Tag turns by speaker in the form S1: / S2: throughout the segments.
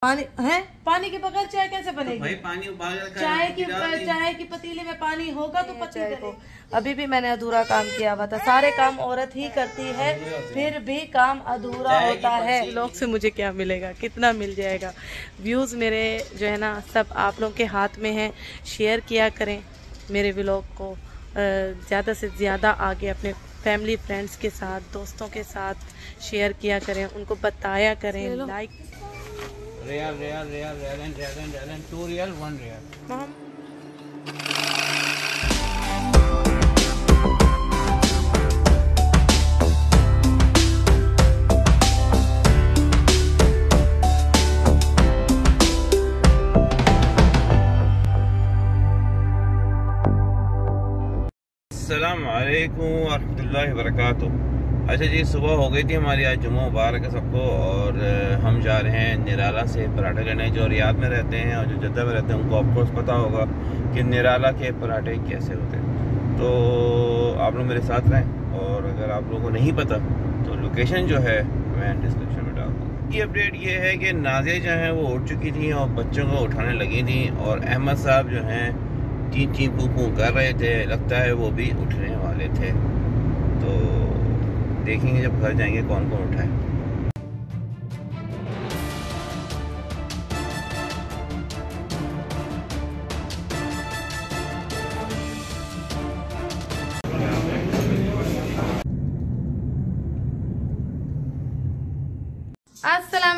S1: पानी है, पानी के बगैर चाय कैसे बनेगी?
S2: भाई पानी उबाल कर
S1: चाय की पतीले में पानी होगा तो पतीले को। अभी भी मैंने अधूरा काम किया हुआ था। सारे काम औरत ही करती है, फिर भी काम अधूरा होता है। लोग से मुझे क्या मिलेगा, कितना मिल जाएगा? व्यूज मेरे जो है ना सब आप लोग के हाथ में है। शेयर किया करें मेरे व्लॉग को, ज़्यादा से ज़्यादा आगे अपने फैमिली फ्रेंड्स के साथ, दोस्तों के साथ शेयर किया करें, उनको बताया करें। Like
S2: real 2 real 1 real. अस्सलाम वालेकुम वरहमतुल्लाहि वबरकातुहू। अच्छा जी, सुबह हो गई थी हमारी, आज जुम्मा मुबारक है सबको। और हम जा रहे हैं निराला से पराठे लेने। जो रियाद में रहते हैं और जो जद्दा में रहते हैं उनको ऑफकोर्स पता होगा कि निराला के पराठे कैसे होते हैं। तो आप लोग मेरे साथ रहें, और अगर आप लोगों को नहीं पता तो लोकेशन जो है मैं डिस्क्रिप्शन में डाल दूँगा। की अपडेट ये है कि नाज़िया जो है वो उठ चुकी थी और बच्चों को उठाने लगी थी, और अहमद साहब जो हैं ची पू कर रहे थे, लगता है वो भी उठने वाले थे। तो देखेंगे जब घर जाएंगे कौन कौन उठाए।
S1: अस्सलाम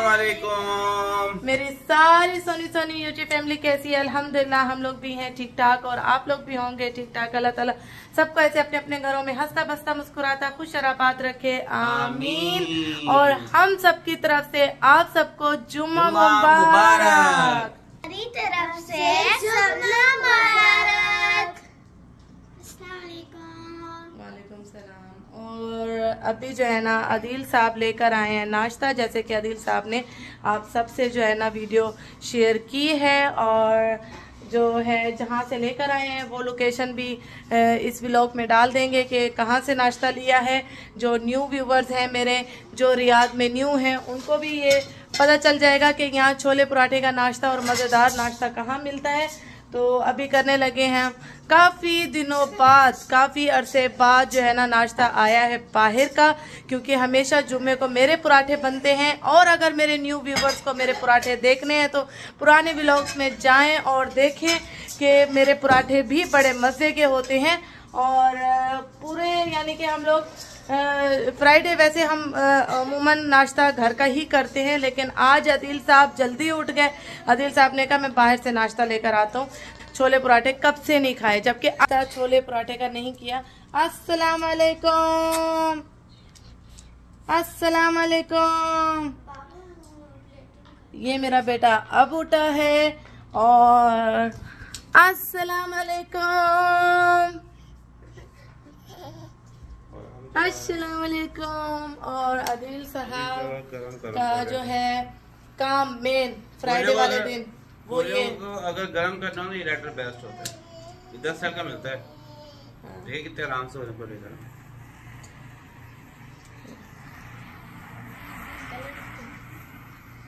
S1: वालेकुम। मेरी सारी सोनी यूट्यूब फैमिली कैसी है? अल्हम्दुलिल्लाह हम लोग भी हैं ठीक ठाक, और आप लोग भी होंगे ठीक ठाक। अल्लाह ताला सबको ऐसे अपने अपने घरों में हंसता बसता मुस्कुराता खुश शराबात रखे, आमीन। और हम सब की तरफ से आप सबको जुम्मा मुबारक।
S3: मेरी तरफ से जुम्मा मुबारक।
S1: वालेकुम सलाम। और अभी जो है ना आदिल साहब लेकर आए हैं नाश्ता, जैसे कि आदिल साहब ने आप सबसे जो है ना वीडियो शेयर की है, और जो है जहाँ से लेकर आए हैं वो लोकेशन भी इस व्लॉग में डाल देंगे कि कहाँ से नाश्ता लिया है। जो न्यू व्यूवर्स हैं मेरे, जो रियाद में न्यू हैं, उनको भी ये पता चल जाएगा कि यहाँ छोले पराठे का नाश्ता और मज़ेदार नाश्ता कहाँ मिलता है। तो अभी करने लगे हैं हम। काफ़ी दिनों बाद, काफ़ी अरसे बाद जो है ना नाश्ता आया है बाहर का, क्योंकि हमेशा जुम्मे को मेरे पराठे बनते हैं। और अगर मेरे न्यू व्यूवर्स को मेरे पराठे देखने हैं तो पुराने व्लॉग्स में जाएं और देखें कि मेरे पराठे भी बड़े मज़े के होते हैं। और पूरे यानी कि हम लोग फ्राइडे वैसे हम अमूमन नाश्ता घर का ही करते हैं, लेकिन आज आदिल साहब जल्दी उठ गए। आदिल साहब ने कहा मैं बाहर से नाश्ता लेकर आता हूँ। छोले पराठे कब से नहीं खाए, जबकि आता छोले पराठे का नहीं किया। अस्सलाम वालेकुम, अस्सलाम वालेकुम। ये मेरा बेटा अब उठा है। और अस्सलाम वालेकुम, अस्सलाम वालेकुम। और आदिल साहब का जो है काम मेन फ्राइडे वाले दिन वो ये
S2: अगर गर्म करना हो तो ये लेटर बेस्ट होता है। 10 साल का मिलता है। देखिए कितने आराम से उनको लेकर।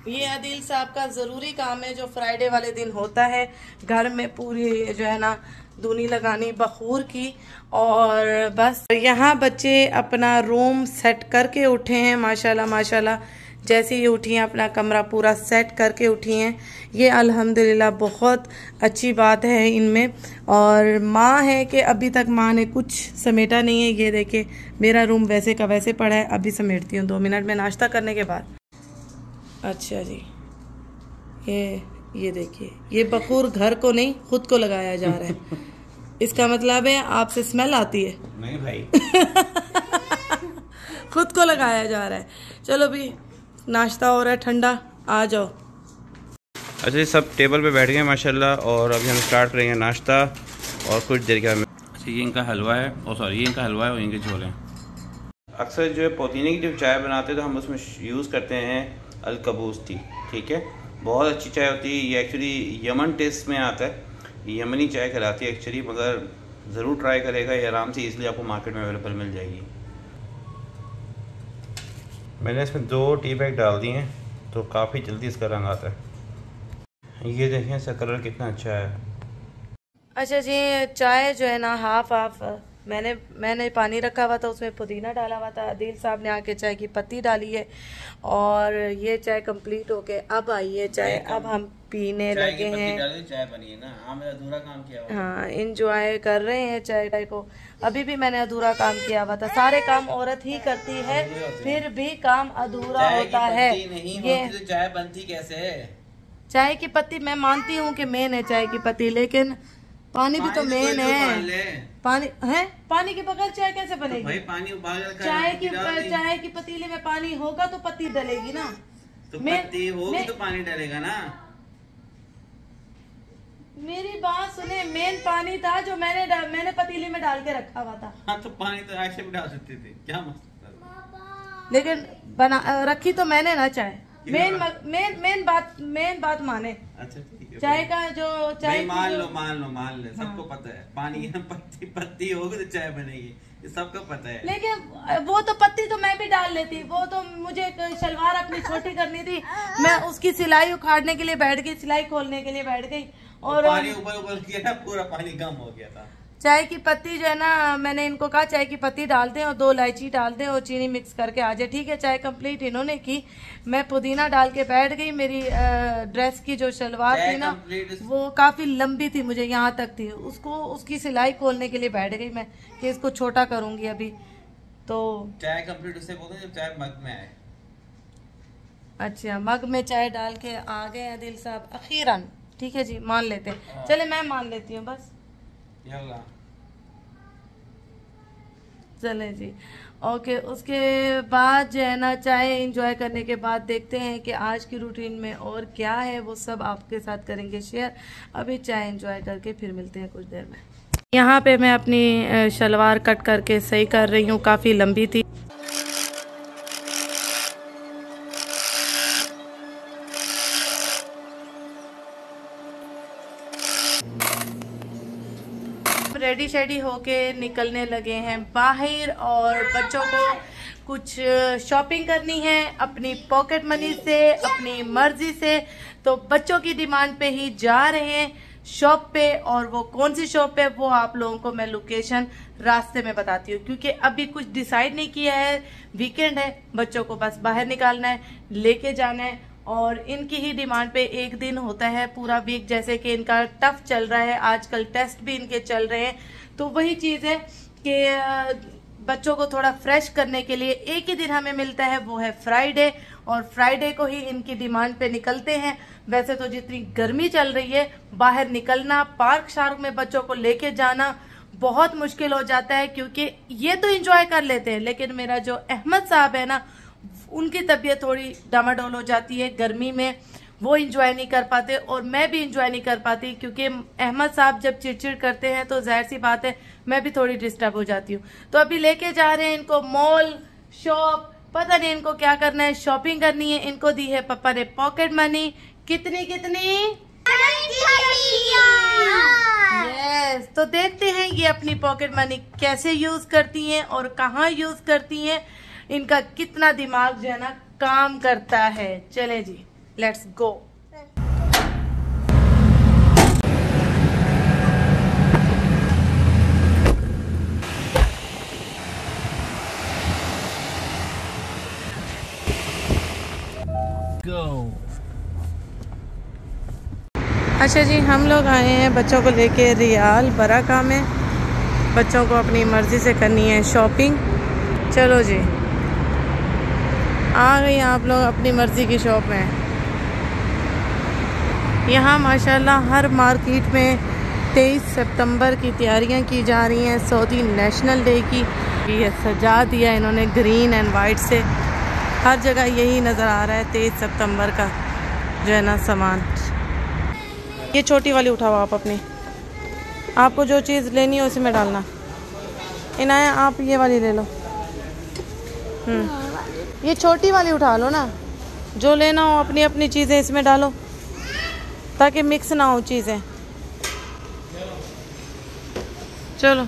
S1: ये आदिल साहब का ज़रूरी काम है जो फ्राइडे वाले दिन होता है। घर में पूरी जो है ना दूनी लगानी बखूर की। और बस यहाँ बच्चे अपना रूम सेट करके उठे हैं माशाल्लाह माशाल्लाह। जैसे ही उठी हैं अपना कमरा पूरा सेट करके उठी हैं। ये अल्हम्दुलिल्लाह बहुत अच्छी बात है इनमें। और माँ है कि अभी तक माँ ने कुछ समेटा नहीं है। ये देखिए मेरा रूम वैसे का वैसे पड़ा है, अभी समेटती हूँ 2 मिनट में नाश्ता करने के बाद। अच्छा जी, ये देखिए ये बखूर घर को नहीं खुद को लगाया जा रहा है। इसका मतलब है आपसे स्मेल आती है?
S2: नहीं भाई
S1: खुद को लगाया जा रहा है। चलो भी नाश्ता हो रहा है ठंडा, आ जाओ।
S2: अच्छा जी, सब टेबल पे बैठ गए माशाल्लाह, और अभी हम स्टार्ट करेंगे नाश्ता और कुछ देर के बाद। अच्छा ये इनका हलवा है, और सॉरी ये इनका हलवा है और इनके छोले हैं। अक्सर जो है पुदीने की जब चाय बनाते हैं तो हम उसमें यूज़ करते हैं अलकबूस टी। ठीक है, बहुत अच्छी चाय होती है। ये एक्चुअली यमन टेस्ट में आता है, यमनी चाय कहलाती है एक्चुअली, मगर ज़रूर ट्राई करेगा, ये आराम से इसलिए आपको मार्केट में अवेलेबल मिल जाएगी। मैंने इसमें 2 टी बैग डाल दिए हैं तो काफ़ी जल्दी इसका रंग आता है। ये देखें इसका कलर कितना अच्छा है।
S1: अच्छा जी, चाय जो है ना हाफ हाफ मैंने पानी रखा हुआ था, उसमें पुदीना डाला हुआ था। अदील साहब ने आके चाय की पत्ती डाली है और ये चाय कंप्लीट होके अब आई है चाय। अब हम पीने लगे हैं।
S2: चाय बनी है ना, अधूरा काम किया हुआ।
S1: हाँ, इंजॉय कर रहे हैं चाय को। अभी भी मैंने अधूरा काम किया हुआ था। सारे काम औरत ही करती है, फिर भी काम अधूरा होता है। ये
S2: तो चाय बनती कैसे है?
S1: चाय की पत्ती मैं मानती हूँ कि मेन है चाय की पत्ती, लेकिन पानी भी तो मेन है। पानी के बगैर चाय कैसे बनेगी?
S2: भाई पानी उबाल कर
S1: चाय की पतीले में पानी होगा तो पत्ती डलेगी ना।
S2: तो पत्ती होगी तो पानी डलेगा ना।
S1: मेरी बात सुने, मेन पानी था जो मैंने पतीले में डाल के रखा हुआ था।
S2: हाँ, तो पानी तो ऐसे भी डाल सकते थे, क्या मसला?
S1: लेकिन रखी तो मैंने ना चाय। मेन बात माने।
S2: अच्छा ठीक है।
S1: चाय का जो चाय
S2: मान लो सबको पता है पानी पत्ती होगी तो चाय बनेगी, ये सबको पता है।
S1: लेकिन वो तो पत्ती तो मैं भी डाल लेती। वो तो मुझे शलवार अपनी छोटी करनी थी, मैं उसकी सिलाई उखाड़ने के लिए बैठ गई, सिलाई खोलने के लिए बैठ गई और
S2: पानी ऊपर किया ना, पूरा पानी कम हो गया था।
S1: चाय की पत्ती जो है ना, मैंने इनको कहा चाय की पत्ती डाल दें और 2 इलायची डाल दें और चीनी मिक्स करके आ जाए। ठीक है, चाय कंप्लीट इन्होंने की। मैं पुदीना डाल के बैठ गई। मेरी ड्रेस की जो शलवार थी ना, वो काफी लंबी थी, मुझे यहाँ तक थी। उसकी सिलाई खोलने के लिए बैठ गई मैं कि इसको छोटा करूंगी अभी। तो
S2: चाय कंप्लीट उससे बोलते हैं जब चाय मग में आए।
S1: अच्छा, मग में चाय डाल के आ गए आदिल साहब अखीरन। ठीक है जी, मान लेते हैं। चले मैं मान लेती हूँ बस। चले जी, ओके। उसके बाद जो है ना, चाय एंजॉय करने के बाद देखते हैं कि आज की रूटीन में और क्या है, वो सब आपके साथ करेंगे शेयर। अभी चाय एंजॉय करके फिर मिलते हैं कुछ देर में। यहाँ पे मैं अपनी शलवार कट करके सही कर रही हूँ, काफ़ी लंबी थी। रेडी शेडी होके निकलने लगे हैं बाहर और बच्चों को कुछ शॉपिंग करनी है अपनी पॉकेट मनी से, अपनी मर्जी से। तो बच्चों की डिमांड पे ही जा रहे हैं शॉप पे, और वो कौन सी शॉप है वो आप लोगों को मैं लोकेशन रास्ते में बताती हूँ, क्योंकि अभी कुछ डिसाइड नहीं किया है। वीकेंड है, बच्चों को बस बाहर निकालना है, लेके जाना है, और इनकी ही डिमांड पे एक दिन होता है पूरा वीक। जैसे कि इनका टफ चल रहा है आजकल, टेस्ट भी इनके चल रहे हैं, तो वही चीज है कि बच्चों को थोड़ा फ्रेश करने के लिए एक ही दिन हमें मिलता है, वो है फ्राइडे, और फ्राइडे को ही इनकी डिमांड पे निकलते हैं। वैसे तो जितनी गर्मी चल रही है, बाहर निकलना, पार्क शार्क में बच्चों को लेके जाना बहुत मुश्किल हो जाता है, क्योंकि ये तो एंजॉय कर लेते हैं, लेकिन मेरा जो अहमद साहब है ना, उनकी तबीयत थोड़ी डामाडोल हो जाती है गर्मी में, वो एंजॉय नहीं कर पाते और मैं भी एंजॉय नहीं कर पाती, क्योंकि अहमद साहब जब चिड़चिड़ करते हैं तो जाहिर सी बात है मैं भी थोड़ी डिस्टर्ब हो जाती हूँ। तो अभी लेके जा रहे हैं इनको मॉल, शॉप, पता नहीं इनको क्या करना है, शॉपिंग करनी है। इनको दी है पापा ने पॉकेट मनी। कितनी यस। तो देखते हैं ये अपनी पॉकेट मनी कैसे यूज करती हैं और कहाँ यूज करती हैं, इनका कितना दिमाग जो है ना काम करता है। चले जी, लेट्स गो। अच्छा जी, हम लोग आए हैं बच्चों को लेके रियाल बराका में। बच्चों को अपनी मर्जी से करनी है शॉपिंग। चलो जी, आ गई आप लोग अपनी मर्जी की शॉप में। यहाँ माशाल्लाह हर मार्केट में 23 सितंबर की तैयारियां की जा रही हैं, सऊदी नेशनल डे की। ये सजा दिया इन्होंने ग्रीन एंड वाइट से, हर जगह यही नज़र आ रहा है 23 सितंबर का जो है ना सामान। ये छोटी वाली उठाओ आप अपनी, आपको जो चीज़ लेनी है उसी में डालना। इनाया आप ये वाली ले लो। ये छोटी वाली उठा लो ना, जो लेना हो अपनी अपनी चीज़ें इसमें डालो ताकि मिक्स ना हो चीज़ें। चलो,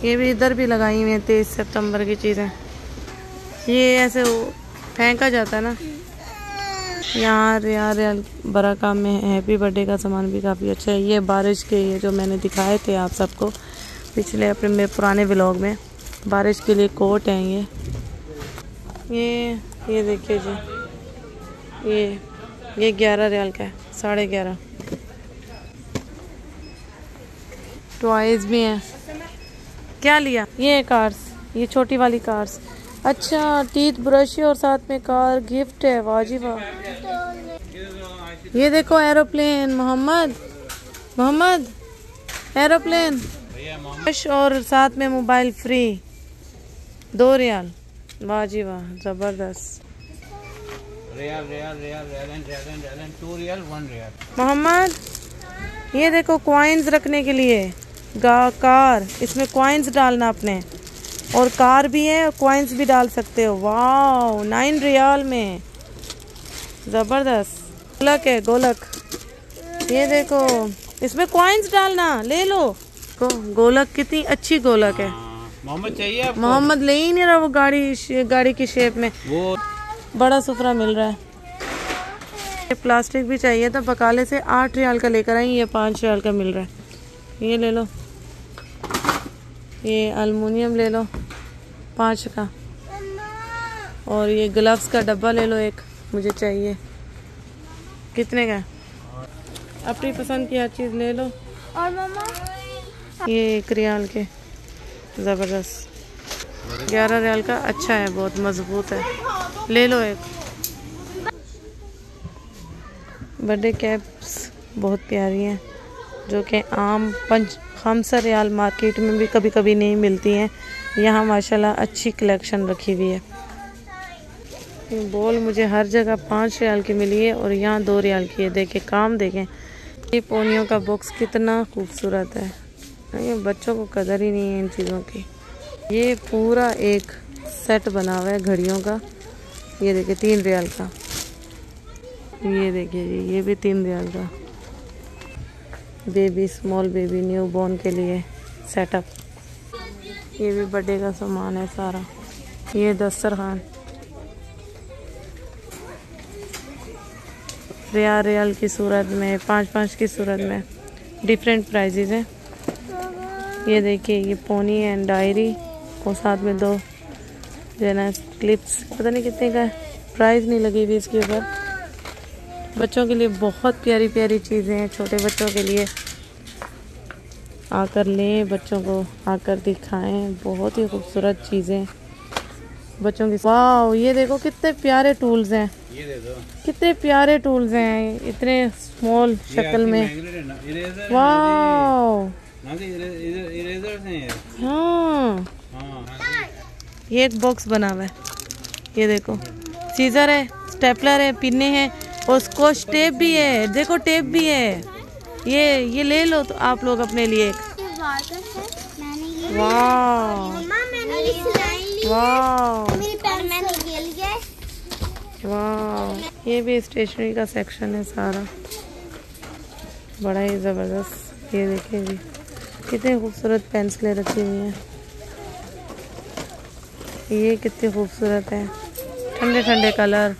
S1: ये भी इधर भी लगाई हुई हैं 23 सितंबर की चीज़ें। ये ऐसे फेंका जाता है ना, यहाँ रियाल बराका में हैप्पी बर्थडे का सामान भी काफ़ी अच्छा है। ये बारिश के ये जो मैंने दिखाए थे आप सबको पिछले अपने में पुराने व्लॉग में, बारिश के लिए कोट हैं ये देखिए जी, ये 11 रियाल का है, 11.5। टॉयज भी हैं। क्या लिया? ये कार्स, ये छोटी वाली कार्स। अच्छा, टीथ ब्रश और साथ में कार गिफ्ट है। वाह जी वाह। ये देखो एरोप्लेन, मोहम्मद एरोप्लेन और साथ में मोबाइल फ्री, 2 रियाल। वाह जी वाह, जबरदस्त।
S2: रियाल 2 रियाल 1 रियाल।
S1: मोहम्मद ये देखो कॉइन्स रखने के लिए कार, इसमें कॉइन्स डालना अपने, और कार भी है और कॉइन्स भी डाल सकते हो। वाह, 9 रियाल में, जबरदस्त। गोलक है, गोलक। ये देखो इसमें कॉइन्स डालना, ले लो। गोलक कितनी अच्छी गोलक है।
S2: मोहम्मद चाहिए आपको? मोहम्मद
S1: ले ही नहीं रहा, वो गाड़ी की शेप में वो बड़ा सुफरा मिल रहा है। प्लास्टिक भी चाहिए था, बकाले से 8 रियाल का लेकर आई, ये 5 रियाल का मिल रहा है। ये ले लो, ये एल्युमिनियम ले लो 5 का, और ये ग्लव्स का डब्बा ले लो एक, मुझे चाहिए। कितने का? अपनी पसंद की हर चीज़ ले लो।
S3: और मामा
S1: ये 1 रियाल के, ज़बरदस्त। 11 रियाल का, अच्छा है, बहुत मजबूत है, ले लो एक। बर्थडे कैप्स बहुत प्यारी हैं, जो कि आम 5 रियाल मार्केट में भी कभी कभी नहीं मिलती हैं। यहाँ माशाल्लाह अच्छी कलेक्शन रखी हुई है। ये बॉल मुझे हर जगह 5 रियाल की मिली है और यहाँ 2 रियाल की है। देखें काम, देखें ये पोनियों का बॉक्स कितना खूबसूरत है। ये बच्चों को कदर ही नहीं है इन चीज़ों की। ये पूरा एक सेट बना हुआ है घड़ियों का। ये देखिए 3 रियाल का। ये देखिए जी, ये भी 3 रियाल का। Baby, small baby, new born के लिए सेटअप। ये भी बर्थडे का सामान है सारा। ये दस्तरखान रियाल की सूरत में, 5 की सूरत में, डिफरेंट प्राइजेज हैं। ये देखिए, ये पोनी एंड डायरी और साथ में 2 जो है ना क्लिप्स, पता नहीं कितने का है, प्राइस नहीं लगी हुई इसके ऊपर। बच्चों के लिए बहुत प्यारी प्यारी चीज़ें हैं, छोटे बच्चों के लिए। आकर लें, बच्चों को आकर दिखाएं, बहुत ही खूबसूरत चीज़ें बच्चों की। वाह, ये देखो कितने प्यारे टूल्स हैं,
S2: ये दे दो।
S1: कितने प्यारे टूल्स हैं, इतने स्मॉल शक्ल में। वाह, हाँ, ये एक बॉक्स बना हुआ है। ये देखो, सीजर है, स्टेपलर है, पिन्ने हैं, और स्कॉच टेप भी है। देखो टेप भी है। ये ले लो तो आप लोग अपने लिए। वाह वाह वाह, ये भी स्टेशनरी का सेक्शन है सारा, बड़ा ही ज़बरदस्त। ये देखिए जी, कितनी खूबसूरत पेंसिलें रखी हुई हैं। ये कितनी खूबसूरत है, ठंडे ठंडे कलर।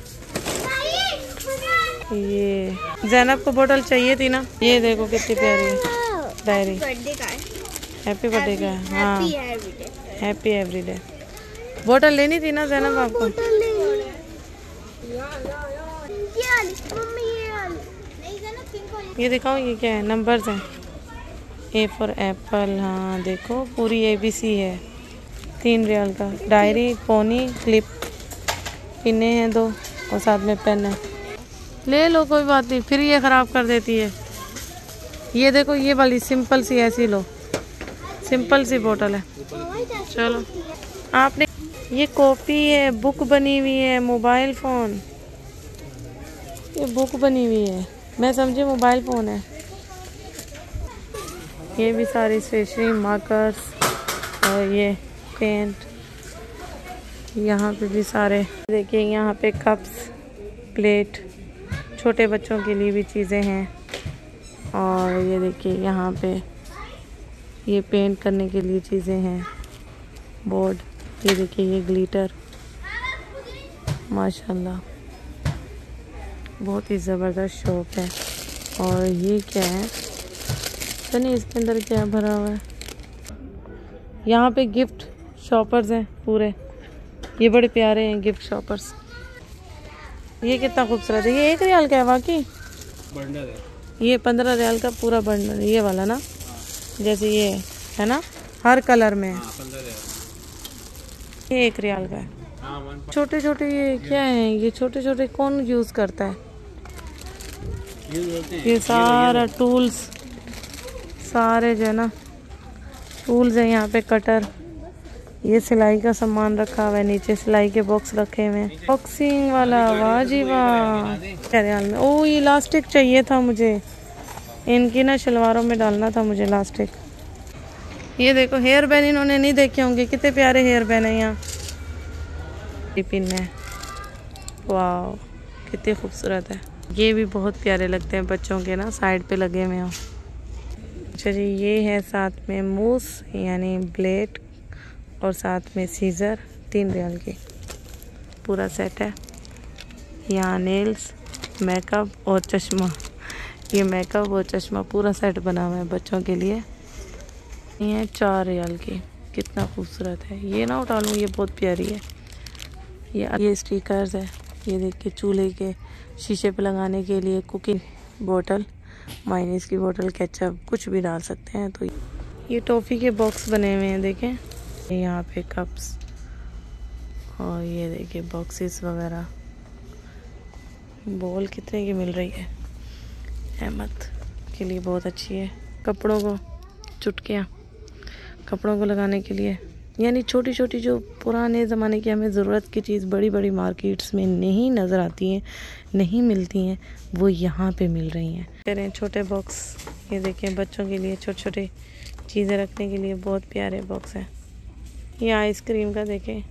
S1: ये ज़ैनब को बोतल चाहिए थी ना। ये देखो कितनी प्यारी है डायरी, हैप्पी बर्थडे का है। हाँ, हैप्पी एवरीडे। बोतल लेनी थी ना ज़ैनब आपको। ये दिखाओ, ये क्या है? नंबर्स हैं। A for Apple. हाँ देखो, पूरी ABC है। 3 रियाल का। डायरी, पोनी, क्लिप, पिने हैं 2 और साथ में पेन है। ले लो, कोई बात नहीं, फिर ये ख़राब कर देती है। ये देखो, ये वाली सिंपल सी ऐसी लो, सिंपल सी बोतल है। चलो, आपने ये कॉपी है, बुक बनी हुई है, मोबाइल फ़ोन। ये बुक बनी हुई है, मैं समझी मोबाइल फ़ोन है। ये भी सारी स्टेशनरी, मार्कर्स और ये पेंट। यहाँ पे भी सारे देखिए, यहाँ पे कप्स, प्लेट, छोटे बच्चों के लिए भी चीज़ें हैं। और ये देखिए, यहाँ पे ये पेंट करने के लिए चीज़ें हैं, बोर्ड। ये देखिए, ये ग्लिटर, माशाल्लाह बहुत ही ज़बरदस्त शॉप है। और ये क्या है पता नहीं इसके अंदर क्या भरा हुआ है। यहाँ पे गिफ्ट शॉपर्स हैं पूरे, ये बड़े प्यारे हैं गिफ्ट शॉपर्स। ये कितना खूबसूरत है। ये 1 रियाल का है वाकई,
S2: बंडल है
S1: ये 15 रियाल का पूरा बंडल, ये वाला ना, जैसे ये है ना, हर कलर में है।
S2: 15 रियाल।
S1: ये 1 रियाल का है। छोटे छोटे ये क्या है, ये छोटे छोटे कौन यूज़ करता है? ये सारा टूल्स, सारे जो है ना टूल्स है यहाँ पे। कटर, ये सिलाई का सामान रखा हुआ है, नीचे सिलाई के बॉक्स रखे हुए हैं। बॉक्सिंग वाला, वाह जी वाह। रियाल में। ओ ये इलास्टिक चाहिए था मुझे, इनकी ना शलवारों में डालना था मुझे इलास्टिक। ये देखो हेयर बैंड इन्होंने नहीं देखे होंगे, कितने प्यारे हेयर बैंड है यहाँ। पिन है, वाह कितने खूबसूरत है। ये भी बहुत प्यारे लगते हैं बच्चों के ना, साइड पे लगे हुए हो। अच्छा जी, ये है साथ में मूस यानी ब्लेड और साथ में सीज़र, 3 रियाल की पूरा सेट है। यहाँ नेल्स, मेकअप और चश्मा, ये मेकअप और चश्मा पूरा सेट बना हुआ है बच्चों के लिए। ये 4 रियाल की, कितना खूबसूरत है। ये ना उठा लूँ, ये बहुत प्यारी है। ये स्टिकर्स है, ये देखिए चूल्हे के शीशे पे लगाने के लिए। कुकिंग बोतल, मायोनीज की बोतल, केचप, कुछ भी डाल सकते हैं। तो ये टॉफ़ी के बॉक्स बने हुए हैं देखें। यहाँ पे कप्स और ये देखिए बॉक्सेस वगैरह। बॉल कितने की मिल रही है, अहमद के लिए बहुत अच्छी है। कपड़ों को चुटकियाँ, कपड़ों को लगाने के लिए, यानी छोटी छोटी जो पुराने ज़माने की हमें ज़रूरत की चीज़ बड़ी बड़ी मार्केट्स में नहीं नज़र आती हैं, नहीं मिलती हैं, वो यहाँ पे मिल रही हैं। कह रहे हैं छोटे बॉक्स, ये देखें बच्चों के लिए छोटे छोटे चीज़ें रखने के लिए बहुत प्यारे बॉक्स हैं। ये आइसक्रीम का देखें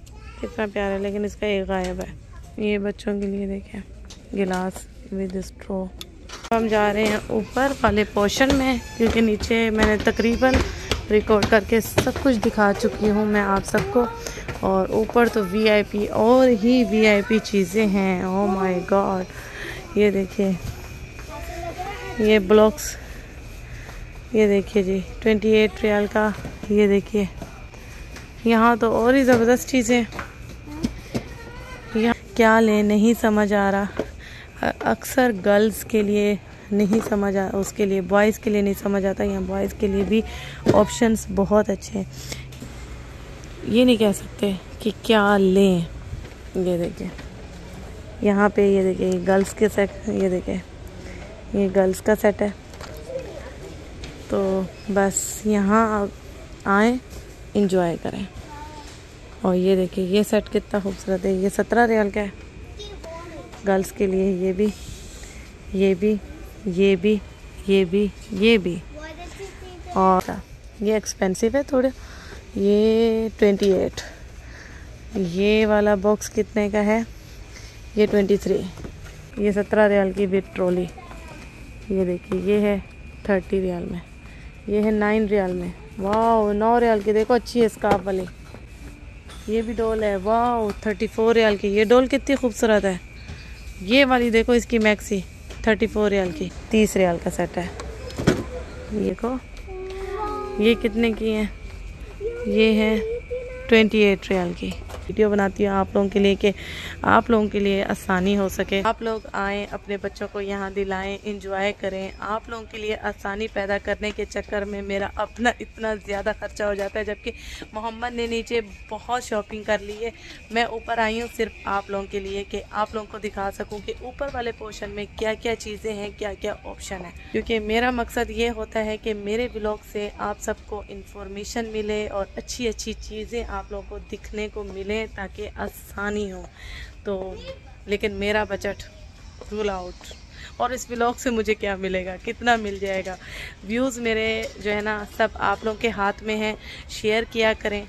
S1: कितना प्यारा है, लेकिन इसका एक गायब है। ये बच्चों के लिए देखें गिलास विद स्ट्रॉ। हम जा रहे हैं ऊपर वाले पोर्शन में, क्योंकि नीचे मैंने तकरीबन रिकॉर्ड करके सब कुछ दिखा चुकी हूँ मैं आप सबको। और ऊपर तो वीआईपी और ही वीआईपी चीज़ें हैं। ओह माय गॉड, ये देखिए ये ब्लॉक्स, ये देखिए जी 28 रियाल का। ये देखिए यहाँ तो और ही ज़बरदस्त चीज़ें। यहाँ क्या लें नहीं समझ आ रहा। अक्सर गर्ल्स के लिए नहीं समझ आ, उसके लिए बॉयज़ के लिए नहीं समझ आता। यहाँ बॉयज़ के लिए भी ऑप्शंस बहुत अच्छे हैं। ये नहीं कह सकते कि क्या लें। ये देखिए यहाँ पे, ये देखिए गर्ल्स के सेट, ये देखिए ये गर्ल्स का सेट है। तो बस यहाँ आएँ, इंजॉय करें। और ये देखिए ये सेट कितना खूबसूरत है, ये 17 रियाल का है गर्ल्स के लिए। ये भी, ये भी, ये भी, ये भी, ये भी। और ये एक्सपेंसिव है थोड़े, ये 28। ये वाला बॉक्स कितने का है, ये 23। ये 17 रियाल की विद ट्रॉली। ये देखिए ये है 30 रियाल में, ये है 9 रियाल में। वाह 9 रियाल की देखो, अच्छी है स्कार्फ वाली। ये भी डॉल है, वाह 34 रियाल की। ये डॉल कितनी खूबसूरत है। ये वाली देखो इसकी मैक्सी 34 रियाल की, 30 रियाल का सेट है। ये देखो ये कितने की है, ये है 28 रियाल की। वीडियो बनाती हूँ आप लोगों के लिए कि आप लोगों के लिए आसानी हो सके। आप लोग आएँ, अपने बच्चों को यहाँ दिलाएं, इंजॉय करें। आप लोगों के लिए आसानी पैदा करने के चक्कर में मेरा अपना इतना ज़्यादा खर्चा हो जाता है, जबकि मोहम्मद ने नीचे बहुत शॉपिंग कर ली है। मैं ऊपर आई हूँ सिर्फ आप लोगों के लिए कि आप लोगों को दिखा सकूँ कि ऊपर वाले पोर्शन में क्या क्या चीज़ें हैं, क्या क्या ऑप्शन है। क्योंकि मेरा मकसद ये होता है कि मेरे ब्लॉग से आप सबको इन्फॉर्मेशन मिले और अच्छी अच्छी चीज़ें आप लोगों को दिखने को मिले, ताकि आसानी हो। तो लेकिन मेरा बजट रूल आउट, और इस व्लॉग से मुझे क्या मिलेगा, कितना मिल जाएगा। व्यूज़ मेरे जो है ना सब आप लोगों के हाथ में हैं। शेयर किया करें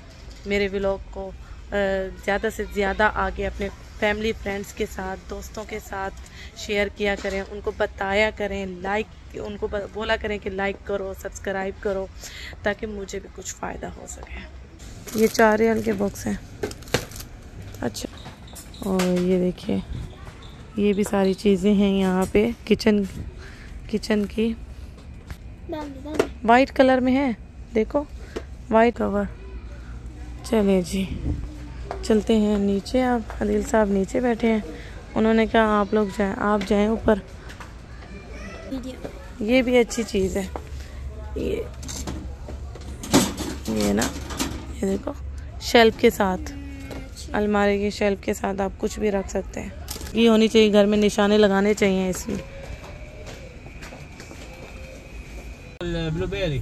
S1: मेरे व्लॉग को ज़्यादा से ज़्यादा आगे, अपने फैमिली फ्रेंड्स के साथ, दोस्तों के साथ शेयर किया करें, उनको बताया करें, लाइक उनको बोला करें कि लाइक करो, सब्सक्राइब करो, ताकि मुझे भी कुछ फ़ायदा हो सके। ये 4 रियाल के बॉक्स हैं। अच्छा, और ये देखिए ये भी सारी चीज़ें हैं यहाँ पे किचन की। वाइट कलर में है, देखो वाइट कवर। चले जी चलते हैं नीचे। आप आदिल साहब नीचे बैठे हैं, उन्होंने कहा आप लोग जाएं, आप जाएं ऊपर। ये भी अच्छी चीज़ है, ये ना, ये देखो शेल्फ के साथ, अलमारी के शेल्फ के साथ आप कुछ भी रख सकते हैं। ये होनी चाहिए घर में, निशाने लगाने चाहिए इसमें।
S2: ब्लूबेरी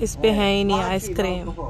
S1: इस पे है ही नहीं आइसक्रीम।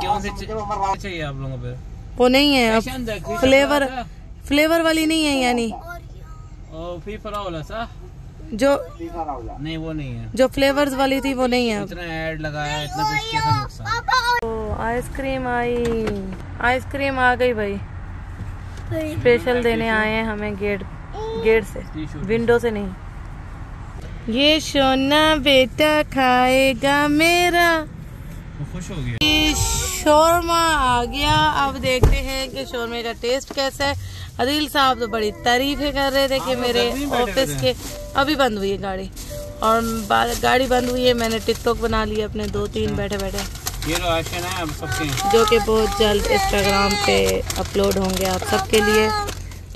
S2: कौन सी चाहिए आप लोगों को?
S1: वो नहीं है अब, फ्लेवर वाली नहीं है यानी
S2: और फी फरावला साह
S1: जो
S2: नहीं वो नहीं है,
S1: जो फ्लेवर्स वाली थी वो नहीं है।
S2: इतना ऐड लगाया इतना कुछ कैसा नुकसान।
S1: तो आइसक्रीम आई, आइसक्रीम आ गई भाई, स्पेशल देने आए हैं हमें गेट से, विंडो से नहीं। ये सोना बेटा खाएगा मेरा।
S2: खुश हो गया।
S1: शोरमा आ गया, अब देखते हैं कि शोरमे का टेस्ट कैसा है। आदिल साहब तो बड़ी तारीफें कर रहे थे कि मेरे ऑफिस के, अभी बंद हुई है गाड़ी, और गाड़ी बंद हुई है, मैंने टिकटॉक बना लिया अपने 2-3 बैठे बैठे,
S2: ये लो आशन है अब सबके,
S1: जो कि बहुत जल्द इंस्टाग्राम पे अपलोड होंगे आप सबके लिए।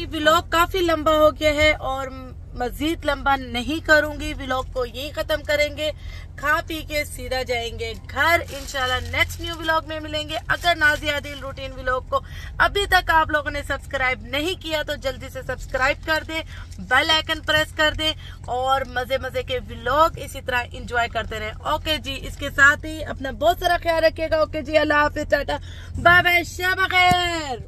S1: ये व्लॉग काफी लंबा हो गया है और मजीद लंबा नहीं करूंगी, व्लॉग को यही खत्म करेंगे, खा पी के सीधा जाएंगे घर। इंशाल्लाह नेक्स्ट न्यू व्लॉग में मिलेंगे। अगर नाज़िया आदिल रूटीन व्लॉग को अभी तक आप लोगों ने सब्सक्राइब नहीं किया तो जल्दी से सब्सक्राइब कर दे, बेल आइकन प्रेस कर दे और मजे मजे के व्लॉग इसी तरह एंजॉय करते रहे। ओके जी, इसके साथ ही अपना बहुत सारा ख्याल रखिएगा। ओके जी, अल्लाह हाफिज, टाटा बाय बाय, शब खैर।